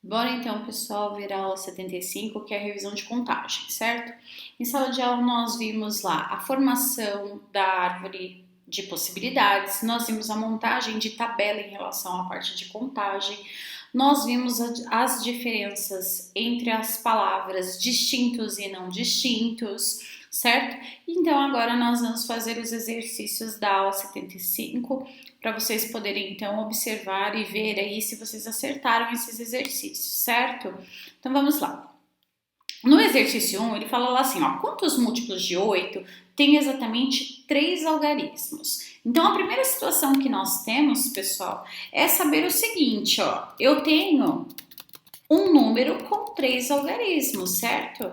Bora então, pessoal, ver a aula 75, que é a revisão de contagem, certo? Em sala de aula nós vimos lá a formação da árvore de possibilidades, nós vimos a montagem de tabela em relação à parte de contagem, nós vimos as diferenças entre as palavras distintos e não distintos, certo? Então agora nós vamos fazer os exercícios da aula 75 para vocês poderem então observar e ver aí se vocês acertaram esses exercícios, certo? Então vamos lá. No exercício 1, ele fala lá assim, ó, quantos múltiplos de 8 tem exatamente 3 algarismos? Então a primeira situação que nós temos, pessoal, é saber o seguinte, ó, eu tenho um número com 3 algarismos, certo?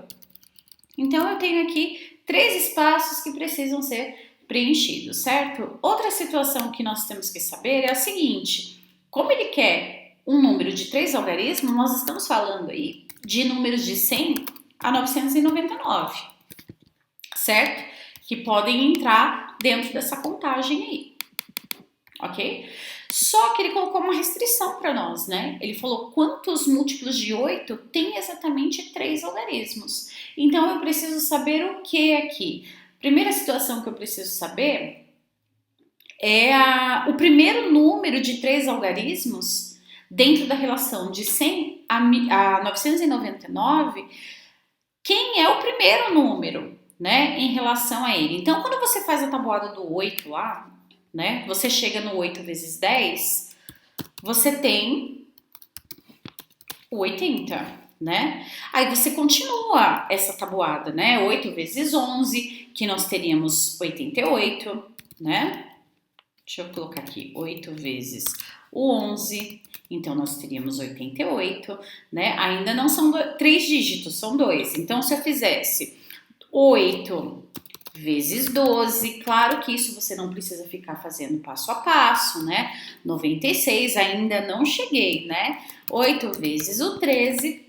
Então eu tenho aqui 3 espaços que precisam ser preenchidos, certo? Outra situação que nós temos que saber é a seguinte: como ele quer um número de 3 algarismos, nós estamos falando aí de números de 100 a 999, certo? Que podem entrar dentro dessa contagem aí, ok? Só que ele colocou uma restrição para nós, né? Ele falou quantos múltiplos de 8 tem exatamente 3 algarismos. Então eu preciso saber o que aqui? Primeira situação que eu preciso saber é o primeiro número de 3 algarismos dentro da relação de 100 a 999. Quem é o primeiro número, né, em relação a ele? Então, quando você faz a tabuada do 8 lá, né, você chega no 8 vezes 10, você tem o 80, né? Aí você continua essa tabuada, né? 8 vezes 11, que nós teríamos 88, né? Deixa eu colocar aqui, 8 vezes o 11, então nós teríamos 88, né? Ainda não são 3 dígitos, são 2. Então, se eu fizesse 8 vezes 12, claro que isso você não precisa ficar fazendo passo a passo, né? 96, ainda não cheguei, né? 8 vezes o 13,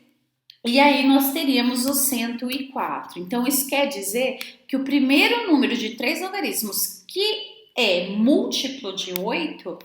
e aí nós teríamos o 104. Então, isso quer dizer que o primeiro número de 3 algarismos que é múltiplo de 8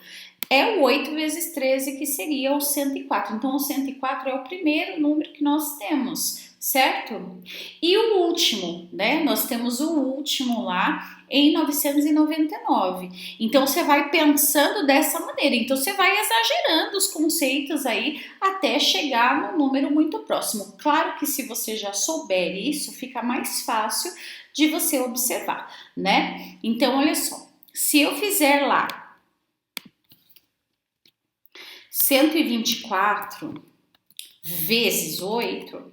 é o 8 vezes 13, que seria o 104. Então, o 104 é o primeiro número que nós temos, certo? E o último, né? Nós temos o último lá em 999. Então, você vai pensando dessa maneira. Então, você vai exagerando os conceitos aí até chegar no número muito próximo. Claro que se você já souber isso, fica mais fácil de você observar, né? Então, olha só. Se eu fizer lá 124 vezes 8,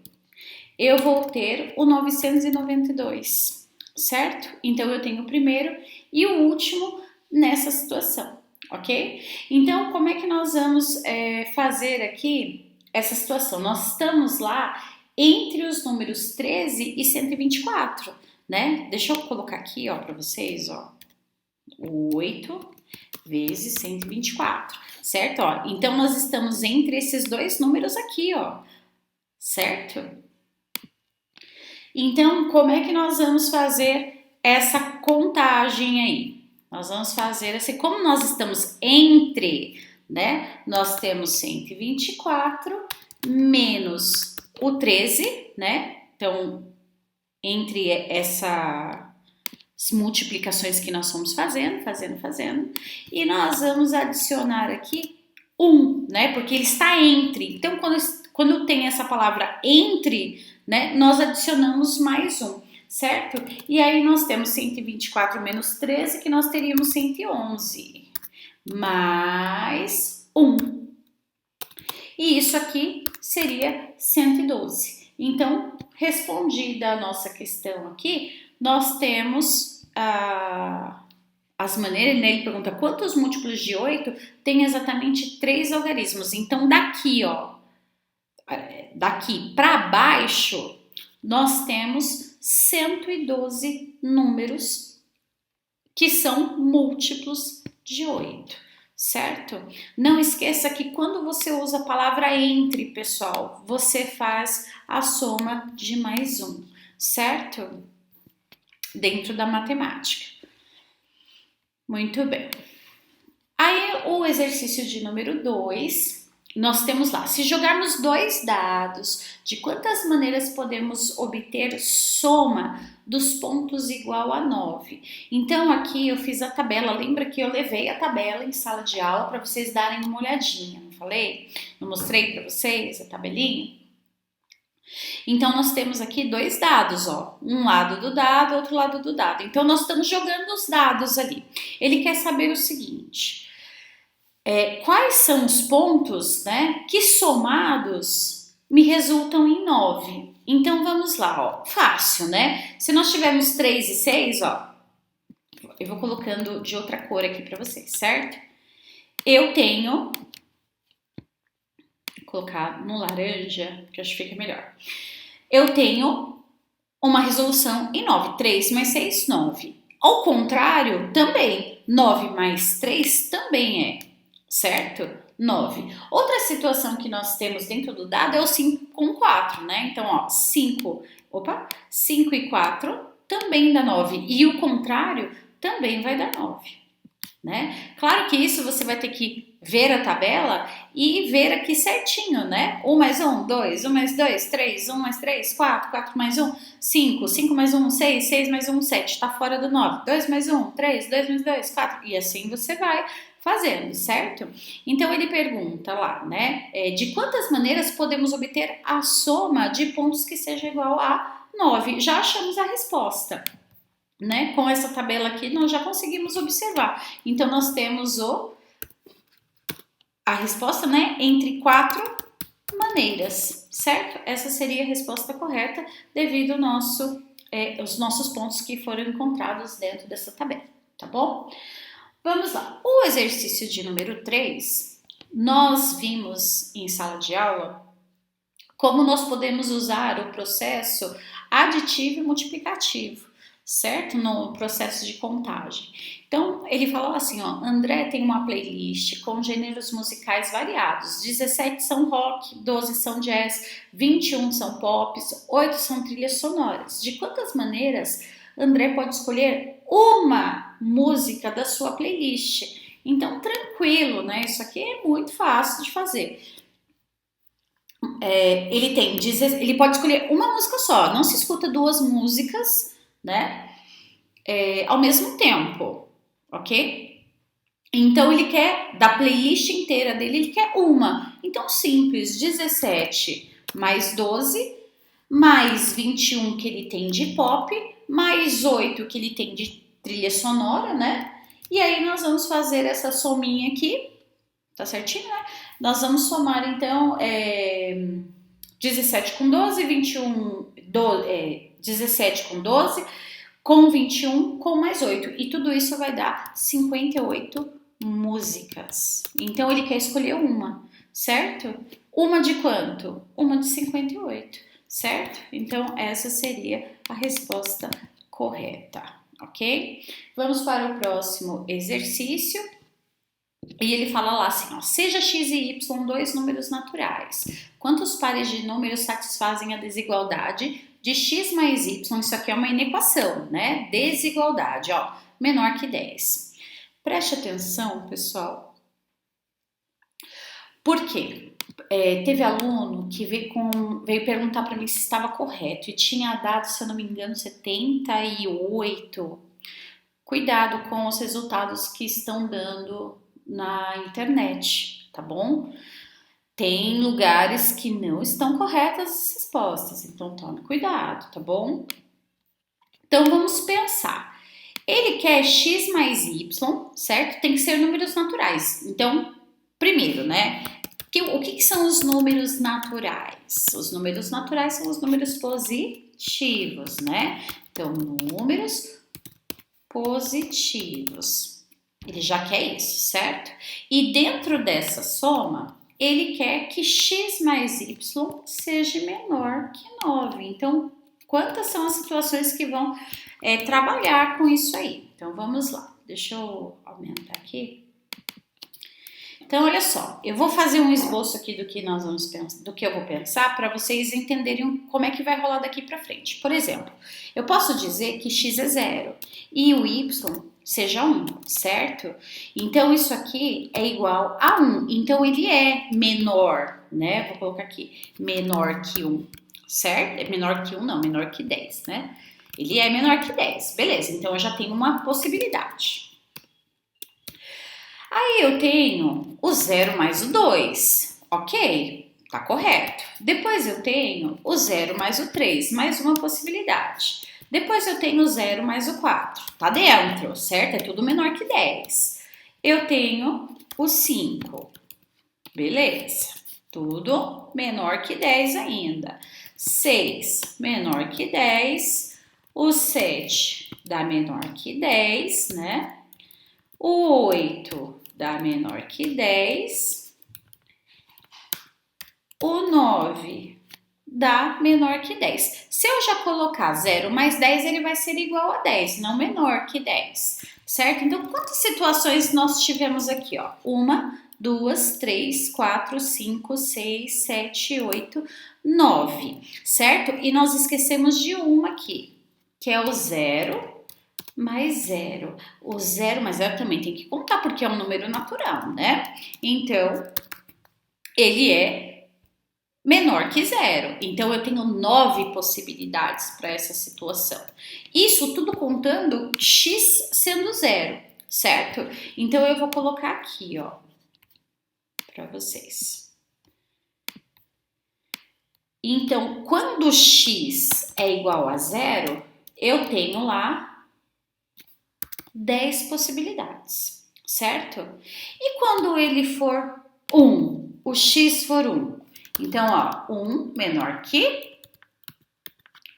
eu vou ter o 992, certo? Então eu tenho o primeiro e o último nessa situação, ok? Então, como é que nós vamos fazer aqui essa situação? Nós estamos lá entre os números 13 e 124, né? Deixa eu colocar aqui, ó, para vocês, ó. 8 vezes 124, certo? Ó, então, nós estamos entre esses dois números aqui, ó, certo? Então, como é que nós vamos fazer essa contagem aí? Nós vamos fazer assim, como nós estamos entre, né? Nós temos 124 menos o 13, né? Então, entre essas multiplicações que nós fomos fazendo, e nós vamos adicionar aqui 1, né? Porque ele está entre. Então, quando tem essa palavra entre, né? Nós adicionamos mais 1, certo? E aí nós temos 124 menos 13, que nós teríamos 111, mais 1. E isso aqui seria 112. Então, respondida a nossa questão aqui, nós temos as maneiras, né? Ele pergunta quantos múltiplos de 8 tem exatamente 3 algarismos. Então, daqui, ó, daqui para baixo, nós temos 112 números que são múltiplos de 8, certo? Não esqueça que quando você usa a palavra entre, pessoal, você faz a soma de mais 1, certo? Dentro da matemática. Muito bem. Aí o exercício de número 2, nós temos lá, se jogarmos dois dados, de quantas maneiras podemos obter soma dos pontos igual a 9? Então aqui eu fiz a tabela, lembra que eu levei a tabela em sala de aula para vocês darem uma olhadinha, não falei? Não mostrei para vocês a tabelinha? Então nós temos aqui dois dados, ó, um lado do dado, outro lado do dado. Então nós estamos jogando os dados ali. Ele quer saber o seguinte: quais são os pontos, né, que somados me resultam em 9? Então vamos lá, ó, fácil, né? Se nós tivermos 3 e 6, ó, eu vou colocando de outra cor aqui para vocês, certo? Eu tenho, vou colocar no laranja, que eu acho que fica melhor. Eu tenho uma resolução em 9, 3 mais 6, 9. Ao contrário, também, 9 mais 3 também é, certo? 9. Outra situação que nós temos dentro do dado é o 5 com 4, né? Então, ó, 5 e 4 também dá 9. E o contrário também vai dar 9, né? Claro que isso você vai ter que ver a tabela e ver aqui certinho, né? 1 mais 1, 2, 1 mais 2, 3, 1 mais 3, 4, 4 mais 1, 5, 5 mais 1, 6, 6 mais 1, 7, tá fora do 9, 2 mais 1, 3, 2 mais 2, 4, e assim você vai fazendo, certo? Então ele pergunta lá, né? De quantas maneiras podemos obter a soma de pontos que seja igual a 9? Já achamos a resposta, né? Com essa tabela aqui nós já conseguimos observar. Então nós temos a resposta, né, entre 4 maneiras, certo? Essa seria a resposta correta devido os nossos pontos que foram encontrados dentro dessa tabela, tá bom? Vamos lá. O exercício de número 3, nós vimos em sala de aula como nós podemos usar o processo aditivo e multiplicativo, certo? No processo de contagem. Então, ele falou assim, ó, André tem uma playlist com gêneros musicais variados, 17 são rock, 12 são jazz, 21 são pops, 8 são trilhas sonoras. De quantas maneiras André pode escolher uma música da sua playlist? Então, tranquilo, né? Isso aqui é muito fácil de fazer. Ele pode escolher uma música só, não se escuta duas músicas, né? Ao mesmo tempo, ok? Então ele quer, da playlist inteira dele, ele quer uma. Então simples, 17 mais 12, mais 21 que ele tem de pop, mais 8 que ele tem de trilha sonora, né? E aí nós vamos fazer essa sominha aqui, tá certinho, né? Nós vamos somar então 17 com 12, 17 com 12, com 21, com mais 8. E tudo isso vai dar 58 músicas. Então ele quer escolher uma, certo? Uma de quanto? Uma de 58, certo? Então essa seria a resposta correta, ok? Vamos para o próximo exercício. E ele fala lá assim, ó, seja x e y dois números naturais. Quantos pares de números satisfazem a desigualdade de x mais y? Isso aqui é uma inequação, né? Desigualdade, ó, menor que 10. Preste atenção, pessoal. Por quê? Teve aluno que veio perguntar para mim se estava correto e tinha dado, se eu não me engano, 78. Cuidado com os resultados que estão dando na internet, tá bom? Tem lugares que não estão corretas as respostas, então tome cuidado, tá bom? Então vamos pensar. Ele quer x mais y, certo? Tem que ser números naturais. Então, primeiro, né? O que são os números naturais? Os números naturais são os números positivos, né? Então, números positivos. Ele já quer isso, certo? E dentro dessa soma, ele quer que x mais y seja menor que 9. Então, quantas são as situações que vão trabalhar com isso aí? Então, vamos lá. Deixa eu aumentar aqui. Então, olha só. Eu vou fazer um esboço aqui do que nós vamos pensar, do que eu vou pensar, para vocês entenderem como é que vai rolar daqui para frente. Por exemplo, eu posso dizer que x é 0 e o y seja 1, certo? Então, isso aqui é igual a 1. Então, ele é menor, né? Vou colocar aqui, menor que 1, certo? É menor que 1, não, menor que 10, né? Ele é menor que 10, beleza. Então, eu já tenho uma possibilidade. Aí, eu tenho o 0 mais o 2, ok? Tá correto. Depois, eu tenho o 0 mais o 3, mais uma possibilidade. Depois eu tenho o 0 mais o 4, tá dentro, certo? É tudo menor que 10. Eu tenho o 5, beleza, tudo menor que 10 ainda. 6 menor que 10, o 7 dá menor que 10, né? O 8 dá menor que 10, o 9 dá menor que 10. Se eu já colocar 0 mais 10, ele vai ser igual a 10, não menor que 10, certo? Então, quantas situações nós tivemos aqui, ó? 1, 2, 3, 4, 5, 6, 7, 8, 9, certo? E nós esquecemos de uma aqui, que é o 0 mais 0. O 0 mais 0 também tem que contar, porque é um número natural, né? Então, ele é menor que 0. Então, eu tenho 9 possibilidades para essa situação. Isso tudo contando x sendo 0, certo? Então, eu vou colocar aqui, ó, para vocês. Então, quando x é igual a 0, eu tenho lá 10 possibilidades, certo? E quando ele for 1, o x for 1, então, ó, 1 menor que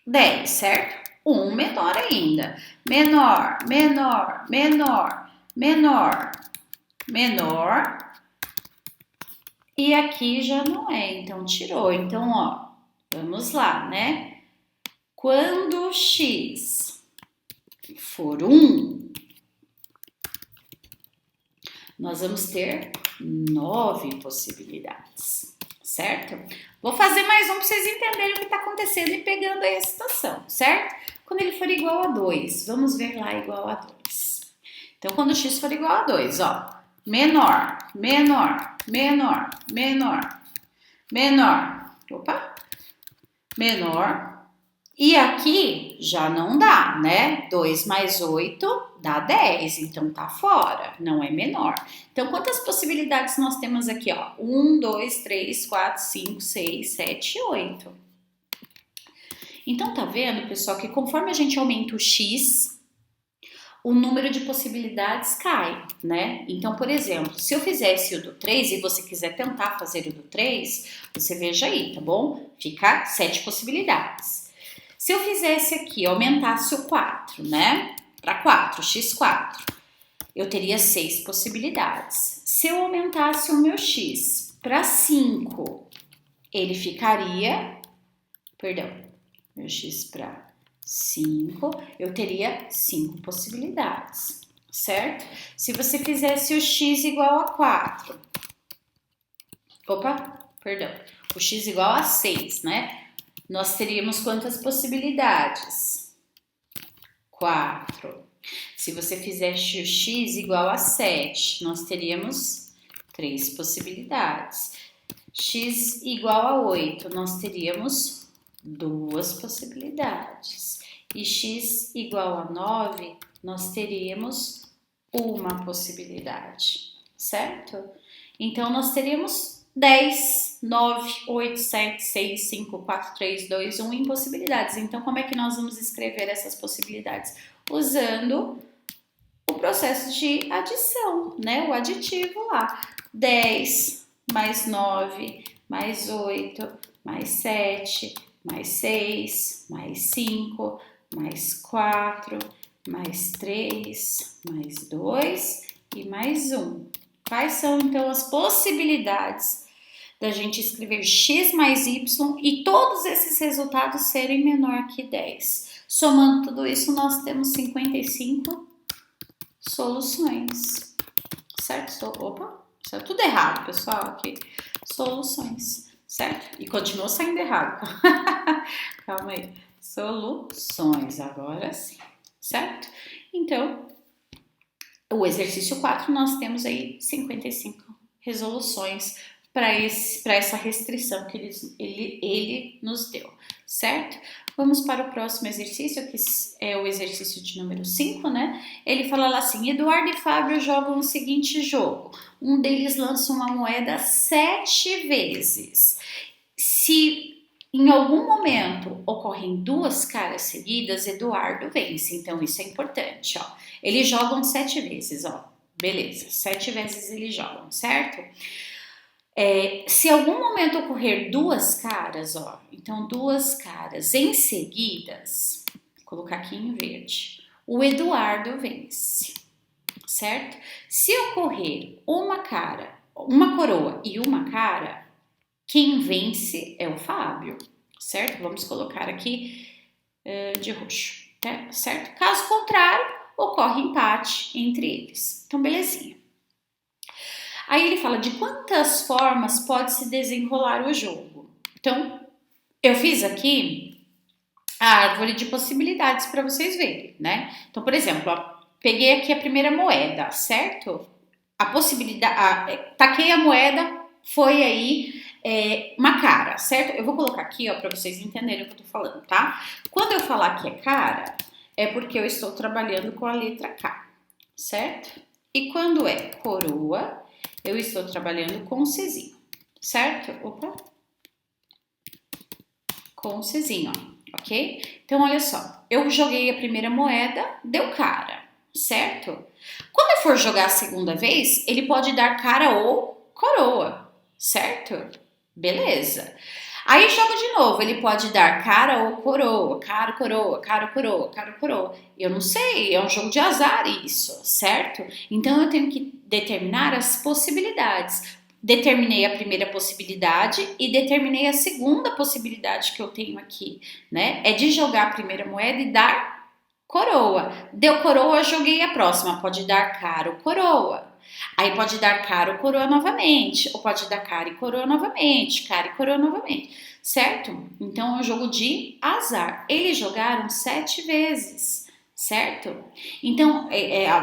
10, certo? 1 menor ainda. Menor, menor, menor, menor, menor. E aqui já não é, então tirou. Então, ó, vamos lá, né? Quando x for 1, nós vamos ter 9 possibilidades, certo? Vou fazer mais um para vocês entenderem o que está acontecendo e pegando aí a situação, certo? Quando ele for igual a 2, vamos ver lá igual a 2. Então, quando x for igual a 2, ó, menor, menor, menor, menor, menor, opa, menor. E aqui já não dá, né? 2 mais 8 dá 10, então tá fora, não é menor. Então, quantas possibilidades nós temos aqui, ó? 1, 2, 3, 4, 5, 6, 7, 8. Então, tá vendo, pessoal, que conforme a gente aumenta o x, o número de possibilidades cai, né? Então, por exemplo, se eu fizesse o do 3 e você quiser tentar fazer o do 3, você veja aí, tá bom? Fica 7 possibilidades. Se eu fizesse aqui, aumentasse o 4, né? Para 4, x4, eu teria 6 possibilidades. Se eu aumentasse o meu x para 5, ele ficaria, meu x para 5, eu teria 5 possibilidades, certo? Se você fizesse o x igual a 4, o x igual a 6, né? Nós teríamos quantas possibilidades? 4. Se você fizesse o x igual a 7, nós teríamos 3 possibilidades. X igual a 8, nós teríamos 2 possibilidades. E x igual a 9, nós teríamos uma possibilidade, certo? Então, nós teríamos 10, 9, 8, 7, 6, 5, 4, 3, 2, 1 impossibilidades. Então, como é que nós vamos escrever essas possibilidades? Usando o processo de adição, né? O aditivo lá. 10 mais 9, mais 8, mais 7, mais 6, mais 5, mais 4, mais 3, mais 2 e mais 1. Quais são, então, as possibilidades da gente escrever x mais y e todos esses resultados serem menor que 10? Somando tudo isso, nós temos 55 soluções, certo? Opa, saiu tudo errado, pessoal, aqui. Soluções, certo? E continua saindo errado. Calma aí. Soluções, agora sim, certo? Então, o exercício 4, nós temos aí 55 resoluções para essa restrição que ele nos deu, certo? Vamos para o próximo exercício, que é o exercício de número 5, né? Ele fala lá assim: Eduardo e Fábio jogam o seguinte jogo. Um deles lança uma moeda 7 vezes. Se em algum momento ocorrem 2 caras seguidas, Eduardo vence. Então, isso é importante, ó. Eles jogam 7 vezes, ó. Beleza, 7 vezes eles jogam, certo? Se algum momento ocorrer 2 caras, ó, então 2 caras em seguidas, vou colocar aqui em verde, o Eduardo vence, certo? Se ocorrer uma coroa e uma cara, quem vence é o Fábio, certo? Vamos colocar aqui de roxo, certo? Caso contrário, ocorre empate entre eles. Então, belezinha. Aí ele fala de quantas formas pode se desenrolar o jogo. Então, eu fiz aqui a árvore de possibilidades para vocês verem, né? Então, por exemplo, ó, peguei aqui a primeira moeda, certo? A possibilidade, taquei a moeda, foi aí uma cara, certo? Eu vou colocar aqui, ó, para vocês entenderem o que eu tô falando, tá? Quando eu falar que é cara, é porque eu estou trabalhando com a letra K, certo? E quando é coroa, eu estou trabalhando com Czinho, certo? Opa! Com Czinho, ó, ok? Então, olha só, eu joguei a primeira moeda, deu cara, certo? Quando eu for jogar a segunda vez, ele pode dar cara ou coroa, certo? Beleza. Aí joga de novo, ele pode dar cara ou coroa, cara, coroa, cara, coroa, cara, coroa. Eu não sei, é um jogo de azar isso, certo? Então eu tenho que determinar as possibilidades. Determinei a primeira possibilidade e determinei a segunda possibilidade que eu tenho aqui, né? É de jogar a primeira moeda e dar coroa. Deu coroa, joguei a próxima. Pode dar cara ou coroa. Aí pode dar cara ou coroa novamente, ou pode dar cara e coroa novamente, cara e coroa novamente, certo? Então é um jogo de azar. Eles jogaram 7 vezes, certo? Então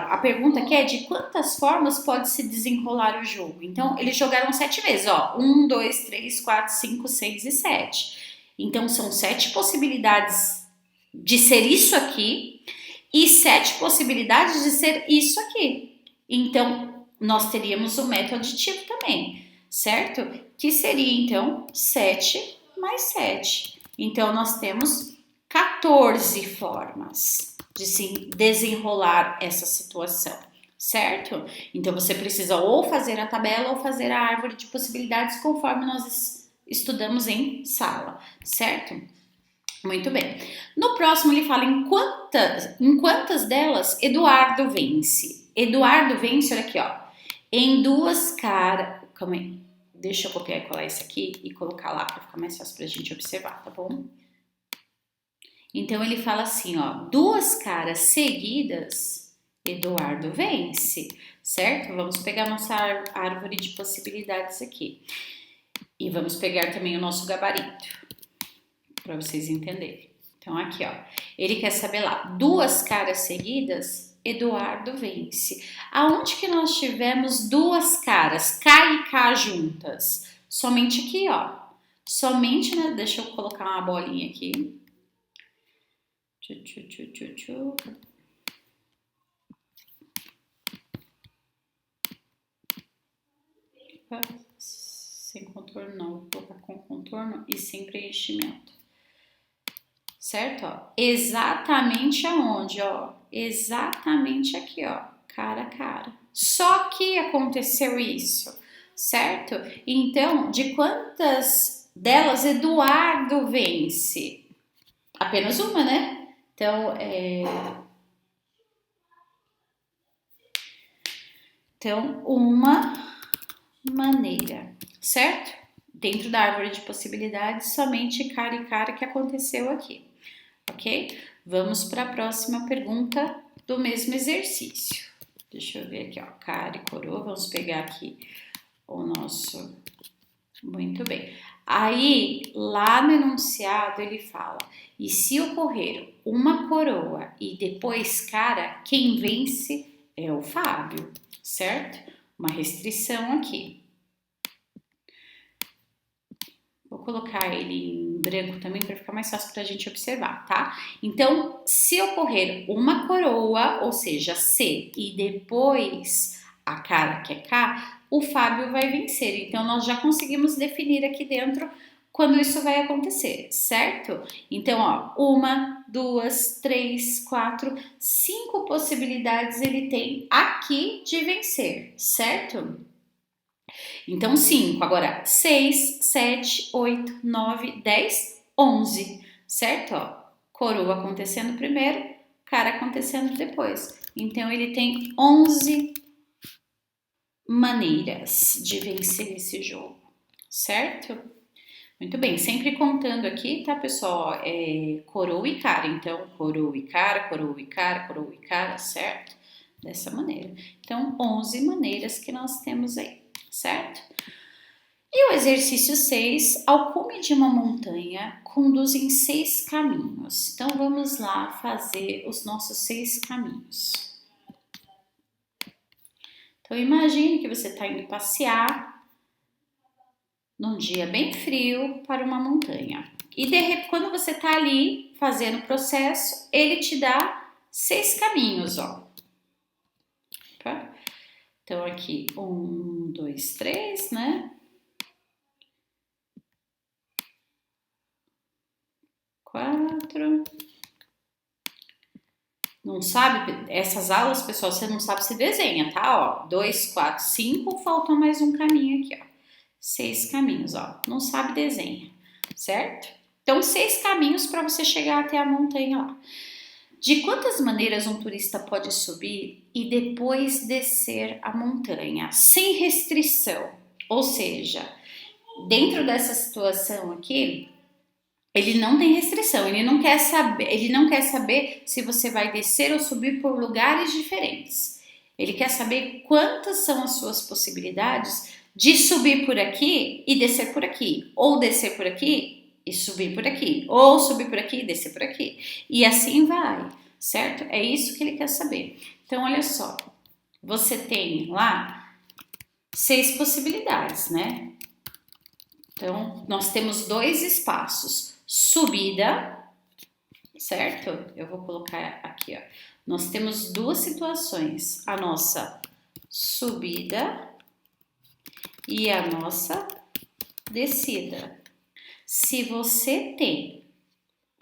a pergunta aqui é de quantas formas pode se desenrolar o jogo. Então eles jogaram 7 vezes, ó, 1, 2, 3, 4, 5, 6 e 7. Então são 7 possibilidades de ser isso aqui e 7 possibilidades de ser isso aqui. Então nós teríamos o método aditivo também, certo? Que seria, então, 7 mais 7. Então, nós temos 14 formas de se desenrolar essa situação, certo? Então, você precisa ou fazer a tabela ou fazer a árvore de possibilidades conforme nós estudamos em sala, certo? Muito bem. No próximo, ele fala em quantas delas Eduardo vence. Eduardo vence, olha aqui, ó. Em 2 caras. Calma aí. Deixa eu copiar e colar isso aqui e colocar lá para ficar mais fácil pra gente observar, tá bom? Então ele fala assim, ó. 2 caras seguidas, Eduardo vence, certo? Vamos pegar nossa árvore de possibilidades aqui. E vamos pegar também o nosso gabarito, para vocês entenderem. Então aqui, ó. Ele quer saber lá. 2 caras seguidas, Eduardo vence. Aonde que nós tivemos 2 caras, K e K juntas? Somente aqui, ó. Somente, né? Deixa eu colocar uma bolinha aqui. Sem contorno, não. Vou colocar com contorno e sem preenchimento. Certo? Ó. Exatamente aonde, ó? Exatamente aqui, ó, cara a cara. Só que aconteceu isso, certo? Então, de quantas delas Eduardo vence? Apenas uma, né? Então, uma maneira, certo? Dentro da árvore de possibilidades, somente cara e cara que aconteceu aqui, ok? Vamos para a próxima pergunta do mesmo exercício. Deixa eu ver aqui, ó, cara e coroa. Vamos pegar aqui o nosso... Muito bem. Aí, lá no enunciado, ele fala: e se ocorrer uma coroa e depois cara, quem vence É o Fábio, certo? Uma restrição aqui. Vou colocar ele em branco também para ficar mais fácil para a gente observar, tá? Então, se ocorrer uma coroa, ou seja, C, e depois a cara, que é K, o Fábio vai vencer. Então, nós já conseguimos definir aqui dentro quando isso vai acontecer, certo? Então, ó, 1, 2, 3, 4, 5 possibilidades ele tem aqui de vencer, certo? Então, 5. Agora, 6, 7, 8, 9, 10, 11. Certo? Ó, coroa acontecendo primeiro, cara acontecendo depois. Então, ele tem 11 maneiras de vencer esse jogo. Certo? Muito bem. Sempre contando aqui, tá, pessoal? Coroa e cara. Então, coroa e cara, coroa e cara, coroa e cara, certo? Dessa maneira. Então, 11 maneiras que nós temos aí. Certo? E o exercício 6, ao cume de uma montanha, conduz em 6 caminhos. Então, vamos lá fazer os nossos 6 caminhos. Então, imagine que você está indo passear num dia bem frio para uma montanha. E, de repente, quando você está ali fazendo o processo, ele te dá 6 caminhos, ó. Tá? Então, aqui, 1, 2, 3, né? 4. Não sabe? Essas aulas, pessoal, você não sabe se desenha, tá? Ó, 2, 4, 5, falta mais um caminho aqui, ó. 6 caminhos, ó. Não sabe desenha, certo? Então, 6 caminhos para você chegar até a montanha lá. De quantas maneiras um turista pode subir e depois descer a montanha? Sem restrição. Ou seja, dentro dessa situação aqui, ele não tem restrição, ele não quer saber se você vai descer ou subir por lugares diferentes. Ele quer saber quantas são as suas possibilidades de subir por aqui e descer por aqui, ou descer por aqui e subir por aqui, ou subir por aqui e descer por aqui. E assim vai, certo? É isso que ele quer saber. Então, olha só, você tem lá 6 possibilidades, né? Então, nós temos 2 espaços. Subida, certo? Eu vou colocar aqui, ó. Nós temos 2 situações. A nossa subida e a nossa descida. Se você tem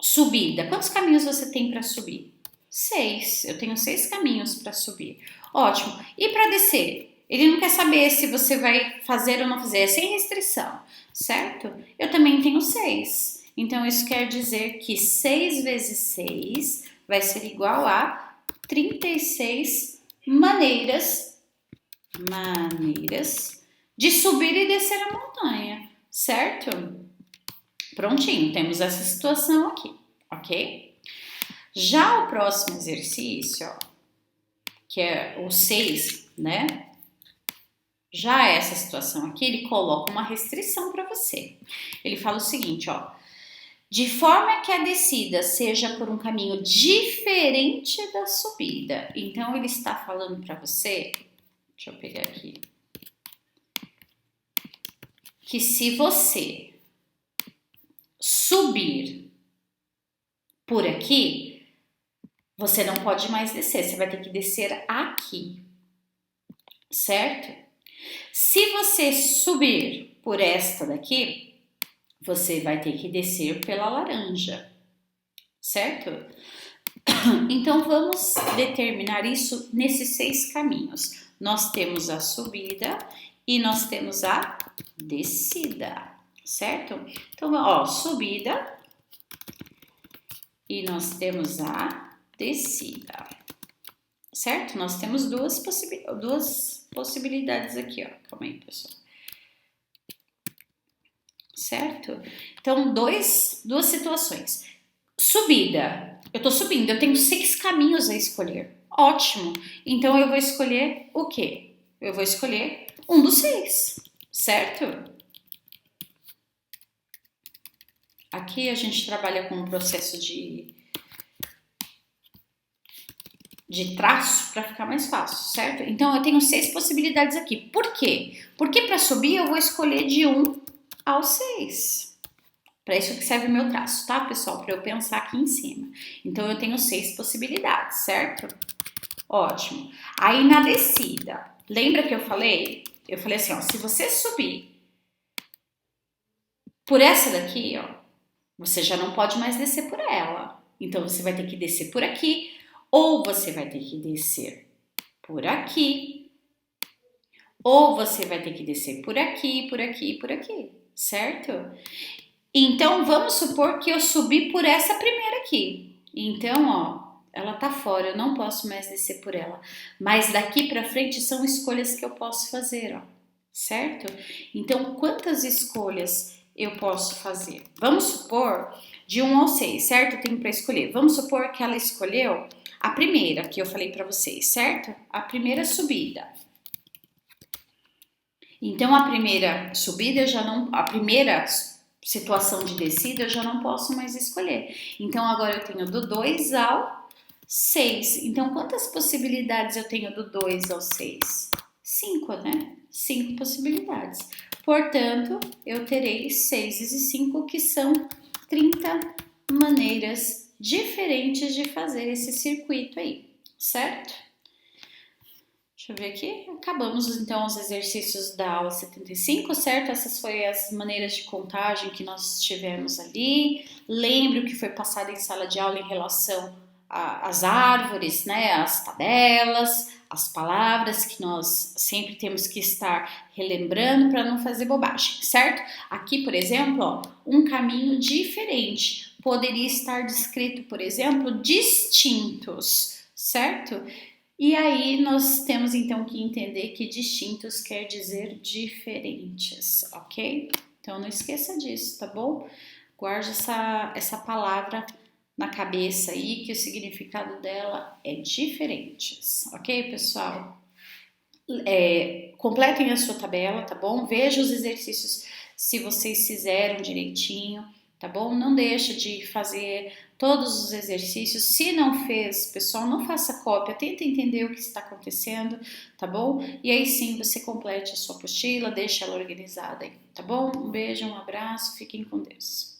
subida, quantos caminhos você tem para subir? 6. Eu tenho 6 caminhos para subir. Ótimo. E para descer? Ele não quer saber se você vai fazer ou não fazer, é sem restrição, certo? Eu também tenho 6. Então, isso quer dizer que 6 vezes 6 vai ser igual a 36 maneiras de subir e descer a montanha, certo? Prontinho, temos essa situação aqui, ok? Já o próximo exercício, ó, que é o 6, né? Já essa situação aqui, ele coloca uma restrição para você. Ele fala o seguinte, ó. De forma que a descida seja por um caminho diferente da subida. Então, ele está falando para você, deixa eu pegar aqui, que se você subir por aqui, você não pode mais descer, você vai ter que descer aqui, certo? Se você subir por esta daqui, você vai ter que descer pela laranja, certo? Então, vamos determinar isso nesses 6 caminhos. Nós temos a subida e nós temos a descida, certo? Então, ó, subida e nós temos a descida, certo? Nós temos duas possibilidades aqui, ó. Calma aí, pessoal. Certo? Então, duas situações. Subida. Eu tô subindo, eu tenho 6 caminhos a escolher. Ótimo. Então, eu vou escolher o quê? Eu vou escolher um dos 6, certo? Aqui a gente trabalha com um processo de de traço para ficar mais fácil, certo? Então eu tenho 6 possibilidades aqui. Por quê? Porque para subir eu vou escolher de 1 ao 6. Para isso que serve o meu traço, tá, pessoal? Para eu pensar aqui em cima. Então eu tenho 6 possibilidades, certo? Ótimo. Aí na descida, lembra que eu falei? Eu falei assim, ó, se você subir por essa daqui, ó, você já não pode mais descer por ela. Então você vai ter que descer por aqui, ou você vai ter que descer por aqui, ou você vai ter que descer por aqui, por aqui, por aqui, certo? Então vamos supor que eu subi por essa primeira aqui. Então, ó, ela tá fora, eu não posso mais descer por ela. Mas daqui para frente são escolhas que eu posso fazer, ó, certo? Então, quantas escolhas eu posso fazer? Vamos supor de 1 ao 6, certo? Eu tenho para escolher. Vamos supor que ela escolheu a primeira que eu falei para vocês, certo? A primeira subida. Então, a primeira subida eu já não. A primeira situação de descida eu já não posso mais escolher. Então, agora eu tenho do 2 ao 6. Então, quantas possibilidades eu tenho do 2 ao 6? 5, né? 5 possibilidades. Portanto, eu terei 6 vezes 5, que são 30 maneiras diferentes de fazer esse circuito aí, certo? Deixa eu ver aqui. Acabamos então os exercícios da aula 75, certo? Essas foram as maneiras de contagem que nós tivemos ali. Lembre o que foi passado em sala de aula em relação às árvores, né? As tabelas, as palavras que nós sempre temos que estar relembrando para não fazer bobagem, certo? Aqui, por exemplo, ó, um caminho diferente poderia estar descrito, por exemplo, distintos, certo? E aí nós temos então que entender que distintos quer dizer diferentes, ok? Então não esqueça disso, tá bom? Guarde essa palavra na cabeça aí, que o significado dela é diferentes, ok, pessoal? Completem a sua tabela, tá bom? Veja os exercícios se vocês fizeram direitinho, tá bom? Não deixa de fazer todos os exercícios. Se não fez, pessoal, não faça cópia, tenta entender o que está acontecendo, tá bom? E aí sim você complete a sua apostila, deixa ela organizada aí, tá bom? Um beijo, um abraço, fiquem com Deus.